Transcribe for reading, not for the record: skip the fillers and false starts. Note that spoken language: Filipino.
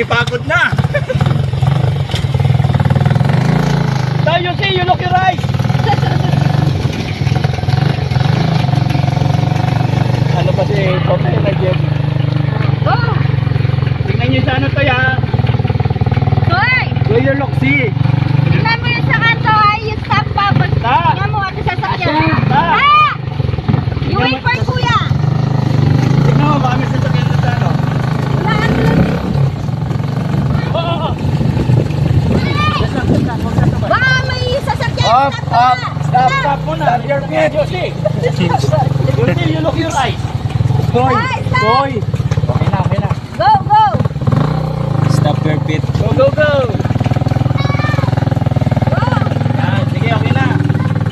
pagod na. Now you see, you look your eyes. Ano ba si Tope nag-jet? Oh! Tingnan niyo sa ano to ya. Hoy! Do you look, see? Tingnan mo yung sa kanto ay yung stop bubble. Ta! Tingnan mo ako sa sakyan. Ta! You wait for kuya. Tingnan mo, baka may sasakyan na sa ano. Wala ano lang. Oo! Baka may sasakyan. Up, Stop up, na. stop muna. Stop your feet, Josie. Josie, you look your eyes. Soy, Ay, stop. soy. Okay na, okay na. Go, go. Stop your feet. Go, go, go.